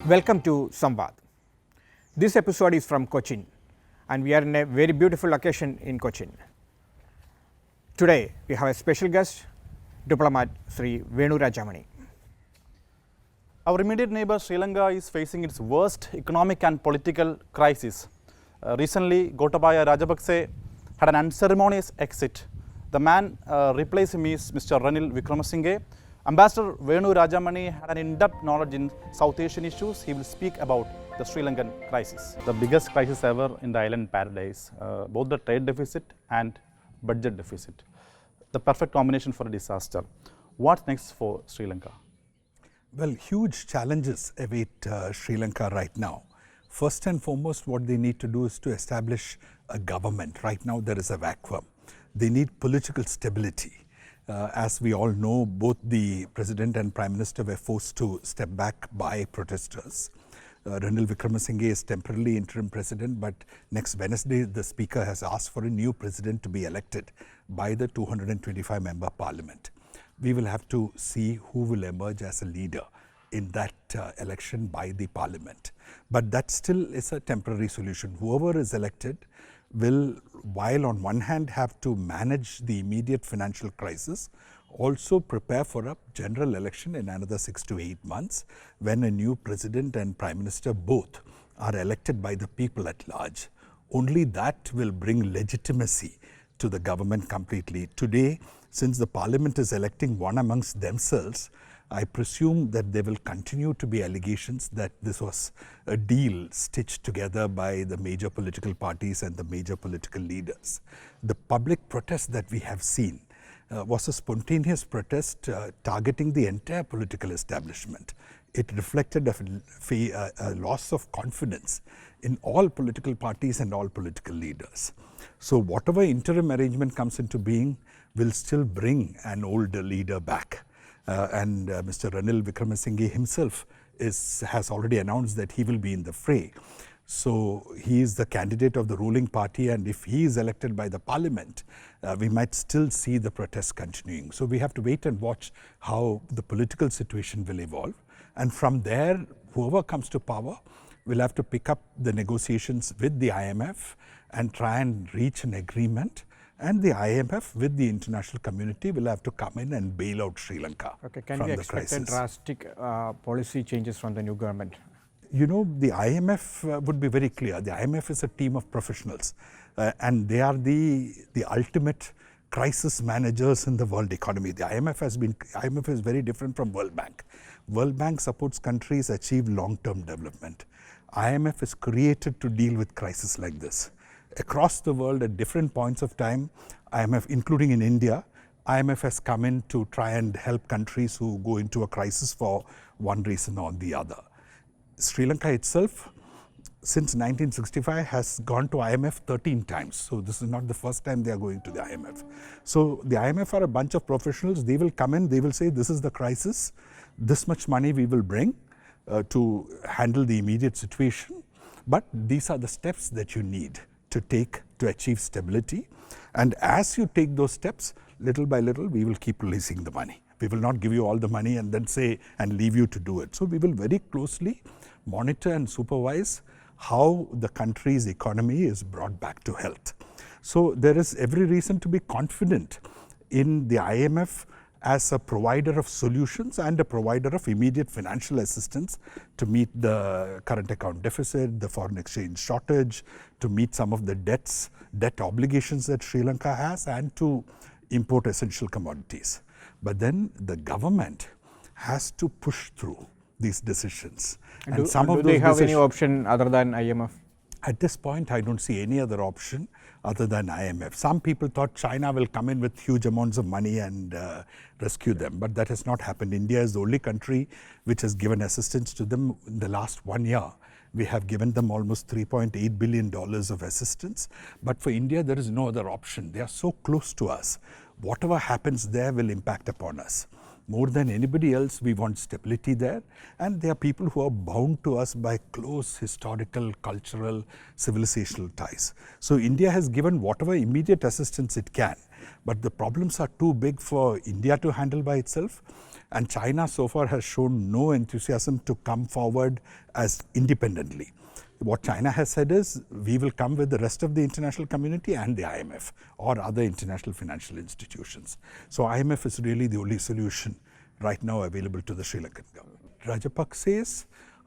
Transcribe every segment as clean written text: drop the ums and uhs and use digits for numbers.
Welcome to Samvad. This episode is from Cochin and we are in a very beautiful location in Cochin. Today we have a special guest, diplomat Sri Venu Rajamony. Our immediate neighbor Sri Lanka is facing its worst economic and political crisis. Recently, Gotabaya Rajapakse had an unceremonious exit. The man replacing him is Mr. Ranil Wickremesinghe. Ambassador Venu Rajamony had an in-depth knowledge in South Asian issues. He will speak about the Sri Lankan crisis. The biggest crisis ever in the island paradise, both the trade deficit and budget deficit. The perfect combination for a disaster. What's next for Sri Lanka? Well, huge challenges await Sri Lanka right now. First and foremost, what they need to do is to establish a government. Right now, there is a vacuum. They need political stability. As we all know, both the President and Prime Minister were forced to step back by protesters. Ranil Wickremesinghe is temporarily interim president, but next Wednesday, the Speaker has asked for a new president to be elected by the 225-member parliament. We will have to see who will emerge as a leader in that election by the parliament. But that still is a temporary solution. Whoever is elected will, while on one hand have to manage the immediate financial crisis, also prepare for a general election in another 6 to 8 months when a new president and prime minister both are elected by the people at large. Only that will bring legitimacy to the government completely. Today, since the parliament is electing one amongst themselves, I presume that there will continue to be allegations that this was a deal stitched together by the major political parties and the major political leaders. The public protest that we have seen was a spontaneous protest targeting the entire political establishment. It reflected a loss of confidence in all political parties and all political leaders. So whatever interim arrangement comes into being will still bring an older leader back. Mr. Ranil Wickremesinghe himself has already announced that he will be in the fray. So he is the candidate of the ruling party, and if he is elected by the parliament, we might still see the protests continuing. So we have to wait and watch how the political situation will evolve. And from there, whoever comes to power will have to pick up the negotiations with the IMF and try and reach an agreement. And the IMF with the international community will have to come in and bail out Sri Lanka from the crisis. Can we expect drastic policy changes from the new government? You know, the IMF would be very clear. The IMF is a team of professionals and they are the ultimate crisis managers in the world economy. The IMF is very different from World Bank. World Bank supports countries achieve long-term development. IMF is created to deal with crises like this. Across the world at different points of time, IMF, including in India, IMF has come in to try and help countries who go into a crisis for one reason or the other. Sri Lanka itself, since 1965, has gone to IMF 13 times. So this is not the first time they are going to the IMF. So the IMF are a bunch of professionals. They will come in, they will say, this is the crisis, this much money we will bring to handle the immediate situation. But these are the steps that you need to take to achieve stability. And as you take those steps, little by little, we will keep releasing the money. We will not give you all the money and then say and leave you to do it. So we will very closely monitor and supervise how the country's economy is brought back to health. So there is every reason to be confident in the IMF as a provider of solutions and a provider of immediate financial assistance to meet the current account deficit, the foreign exchange shortage, to meet some of the debt obligations that Sri Lanka has, and to import essential commodities. But then the government has to push through these decisions. Do they have any option other than IMF? At this point, I don't see any other option other than IMF. Some people thought China will come in with huge amounts of money and rescue them, but that has not happened. India is the only country which has given assistance to them in the last 1 year. We have given them almost $3.8 billion of assistance. But for India, there is no other option. They are so close to us. Whatever happens there will impact upon us. More than anybody else, we want stability there. And there are people who are bound to us by close historical, cultural, civilizational ties. So India has given whatever immediate assistance it can. But the problems are too big for India to handle by itself. And China so far has shown no enthusiasm to come forward as independently. What China has said is, we will come with the rest of the international community and the IMF or other international financial institutions. So IMF is really the only solution right now available to the Sri Lankan government. Rajapakse's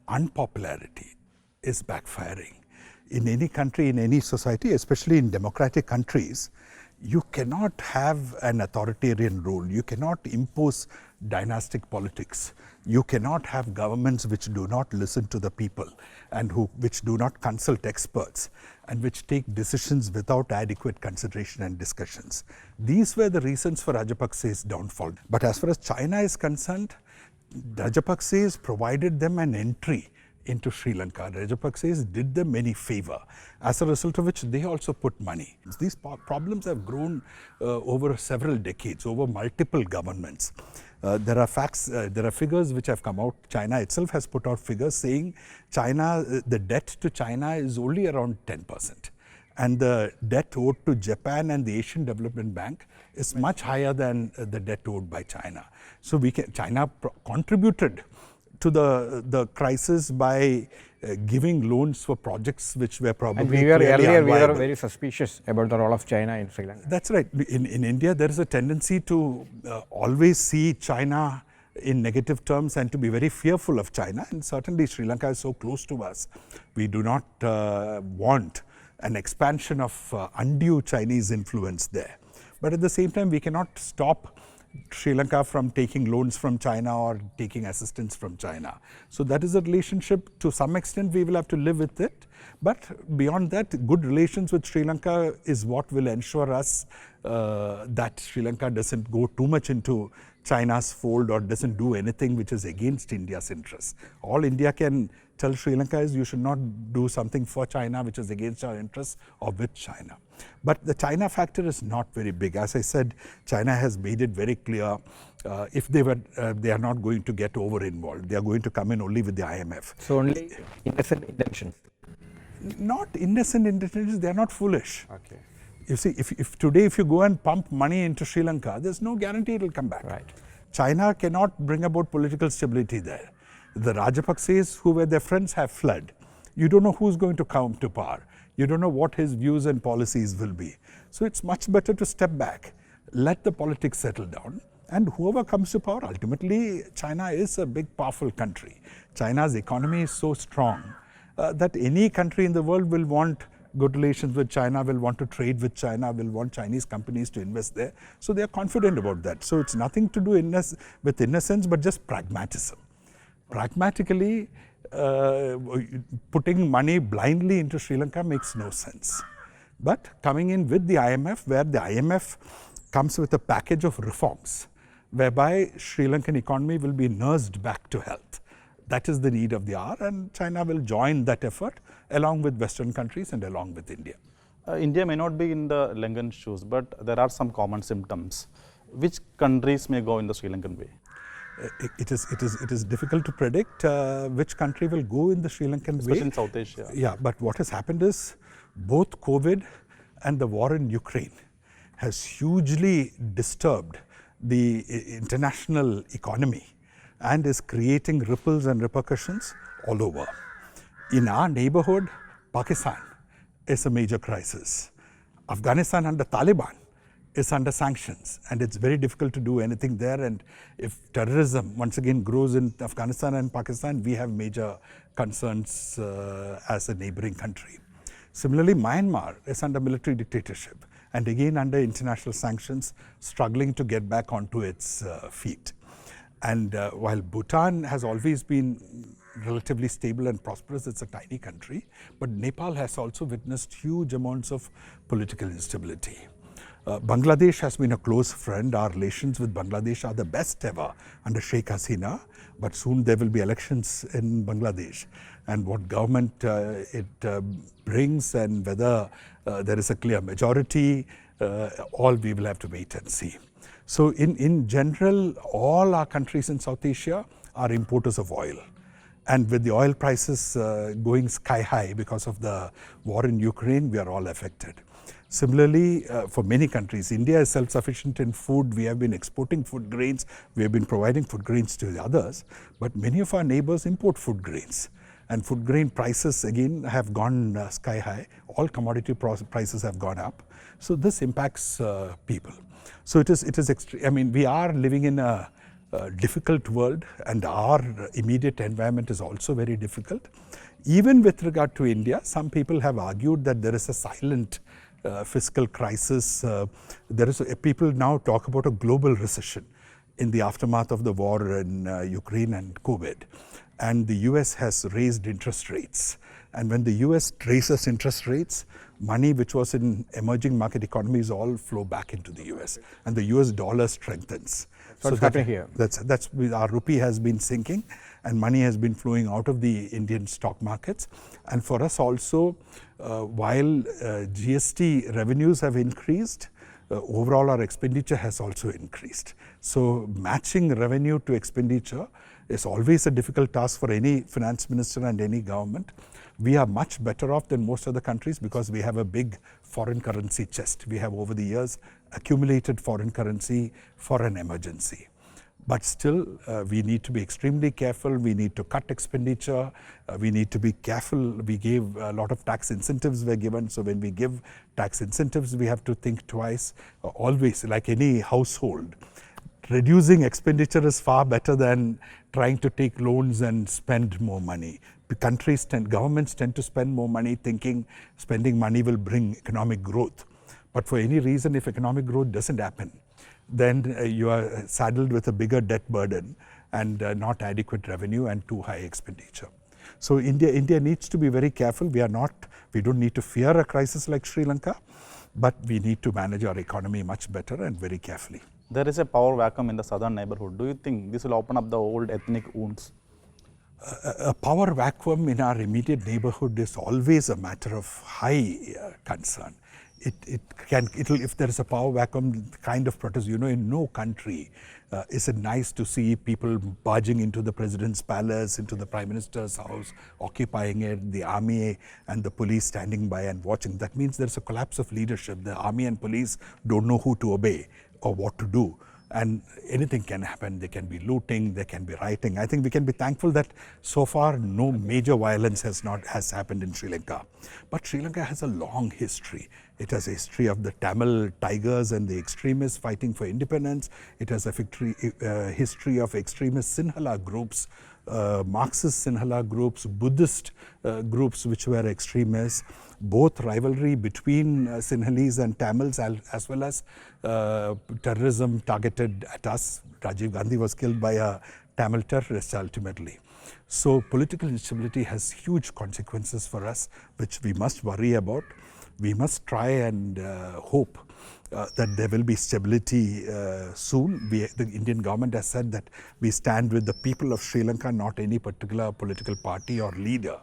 unpopularity is backfiring. In any country, in any society, especially in democratic countries, you cannot have an authoritarian rule. You cannot impose dynastic politics. You cannot have governments which do not listen to the people and which do not consult experts and which take decisions without adequate consideration and discussions. These were the reasons for Rajapakse's downfall. But as far as China is concerned, Rajapakse provided them an entry into Sri Lanka. Rajapakse did them any favor, as a result of which they also put money. These problems have grown over several decades, over multiple governments. There are figures which have come out. China itself has put out figures saying the debt to China is only around 10%. And the debt owed to Japan and the Asian Development Bank is much higher than the debt owed by China. So China contributed to the crisis by giving loans for projects which were probably and we were unviable. very suspicious about the role of China in Sri Lanka. That's right. In India, there is a tendency to always see China in negative terms and to be very fearful of China. And certainly Sri Lanka is so close to us. We do not want an expansion of undue Chinese influence there. But at the same time, we cannot stop Sri Lanka from taking loans from China or taking assistance from China. So that is a relationship. To some extent, we will have to live with it. But beyond that, good relations with Sri Lanka is what will ensure us that Sri Lanka doesn't go too much into China's fold or doesn't do anything which is against India's interests. All India can tell Sri Lanka is, you should not do something for China which is against our interests or with China. But the China factor is not very big. As I said, China has made it very clear if they are not going to get over involved. They are going to come in only with the IMF. So only innocent intentions. Not innocent intentions. They are not foolish. Okay. You see, if today if you go and pump money into Sri Lanka, there's no guarantee it will come back. Right. China cannot bring about political stability there. The Rajapakses, who were their friends, have fled. You don't know who's going to come to power. You don't know what his views and policies will be. So it's much better to step back, let the politics settle down, and whoever comes to power, ultimately China is a big, powerful country. China's economy is so strong that any country in the world will want good relations with China, will want to trade with China, will want Chinese companies to invest there. So they are confident about that. So it's nothing to do with innocence, but just pragmatism. Pragmatically, putting money blindly into Sri Lanka makes no sense. But coming in with the IMF, where the IMF comes with a package of reforms, whereby Sri Lankan economy will be nursed back to health. That is the need of the hour, and China will join that effort along with Western countries and along with India. India may not be in the Lankan shoes, but there are some common symptoms. Which countries may go in the Sri Lankan way? It is difficult to predict which country will go in the Sri Lankan Especially way. in South Asia. Yeah, but what has happened is both COVID and the war in Ukraine has hugely disturbed the international economy and is creating ripples and repercussions all over. In our neighborhood, Pakistan is a major crisis. Afghanistan under Taliban is under sanctions, and it's very difficult to do anything there. And if terrorism once again grows in Afghanistan and Pakistan, we have major concerns as a neighboring country. Similarly, Myanmar is under military dictatorship and again under international sanctions, struggling to get back onto its feet. And while Bhutan has always been relatively stable and prosperous, it's a tiny country, but Nepal has also witnessed huge amounts of political instability. Bangladesh has been a close friend. Our relations with Bangladesh are the best ever under Sheikh Hasina, but soon there will be elections in Bangladesh. And what government it brings and whether there is a clear majority, all we will have to wait and see. So in general, all our countries in South Asia are importers of oil. And with the oil prices going sky high because of the war in Ukraine, we are all affected. Similarly, for many countries, India is self-sufficient in food. We have been exporting food grains. We have been providing food grains to the others. But many of our neighbors import food grains. And food grain prices again have gone sky high. All commodity prices have gone up. So this impacts people. So it is extreme. I mean, we are living in a difficult world, and our immediate environment is also very difficult. Even with regard to India, some people have argued that there is a silent fiscal crisis. People now talk about a global recession in the aftermath of the war in Ukraine and COVID. And the US has raised interest rates. And when the US raises interest rates, money which was in emerging market economies all flow back into the US. And the US dollar strengthens. So what's happening here? That's our rupee has been sinking, and money has been flowing out of the Indian stock markets. And for us also, while GST revenues have increased, overall our expenditure has also increased. So matching revenue to expenditure is always a difficult task for any finance minister and any government. We are much better off than most other countries because we have a big foreign currency chest. We have over the years accumulated foreign currency for an emergency. But still, we need to be extremely careful. We need to cut expenditure. We need to be careful. We gave a lot of tax incentives were given. So when we give tax incentives, we have to think twice. Always, like any household, reducing expenditure is far better than trying to take loans and spend more money. Governments tend to spend more money thinking spending money will bring economic growth. But for any reason, if economic growth doesn't happen, then you are saddled with a bigger debt burden and not adequate revenue and too high expenditure. So India needs to be very careful. We don't need to fear a crisis like Sri Lanka, but we need to manage our economy much better and very carefully. There is a power vacuum in the southern neighborhood. Do you think this will open up the old ethnic wounds? A power vacuum in our immediate neighborhood is always a matter of high concern. If there is a power vacuum, kind of protest, in no country is it nice to see people barging into the president's palace, into the prime minister's house, occupying it, the army and the police standing by and watching. That means there's a collapse of leadership. The army and police don't know who to obey or what to do. And anything can happen. There can be looting, there can be rioting. I think we can be thankful that so far no major violence has happened in Sri Lanka. But Sri Lanka has a long history. It has a history of the Tamil tigers and the extremists fighting for independence. It has a history of extremist Sinhala groups, Marxist Sinhala groups, Buddhist groups which were extremists, both rivalry between Sinhalese and Tamils as well as terrorism targeted at us. Rajiv Gandhi was killed by a Tamil terrorist ultimately. So political instability has huge consequences for us, which we must worry about. We must try and hope that there will be stability soon. The Indian government has said that we stand with the people of Sri Lanka, not any particular political party or leader.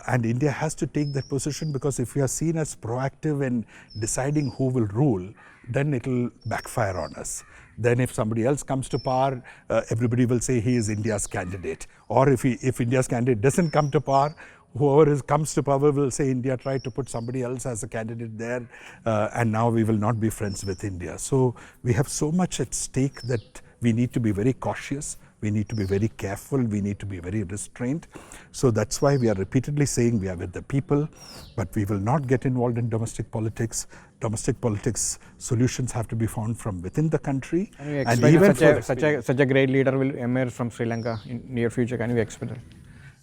And India has to take that position, because if we are seen as proactive in deciding who will rule, then it will backfire on us. Then if somebody else comes to power, everybody will say he is India's candidate. Or if India's candidate doesn't come to power, whoever comes to power will say India tried to put somebody else as a candidate there, and now we will not be friends with India. So we have so much at stake that we need to be very cautious. We need to be very careful. We need to be very restrained. So that's why we are repeatedly saying we are with the people, but we will not get involved in domestic politics. Domestic politics solutions have to be found from within the country. Can you expect such a great leader will emerge from Sri Lanka in near future? Can you expect it?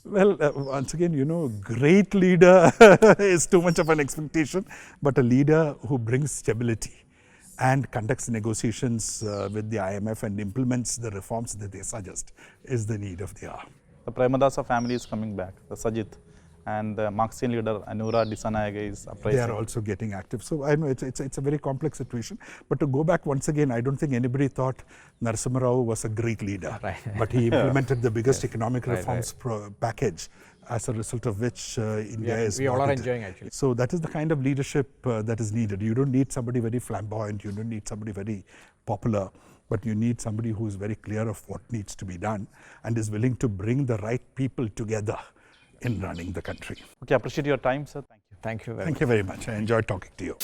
Well, once again, great leader is too much of an expectation, but a leader who brings stability and conducts negotiations with the IMF and implements the reforms that they suggest is the need of the hour. The Premadasa family is coming back, the Sajith, and the Marxian leader Anura Dissanayake is uprising. They are also getting active. So I know it's a very complex situation. But to go back once again, I don't think anybody thought Narasimha Rao was a great leader. Right. But he implemented the biggest economic reforms package, as a result of which India is. We all are enjoying actually. So that is the kind of leadership that is needed. You don't need somebody very flamboyant. You don't need somebody very popular. But you need somebody who is very clear of what needs to be done and is willing to bring the right people together in running the country. Okay, appreciate your time, sir. Thank you. Thank you very much. Thank you very much. I enjoyed talking to you.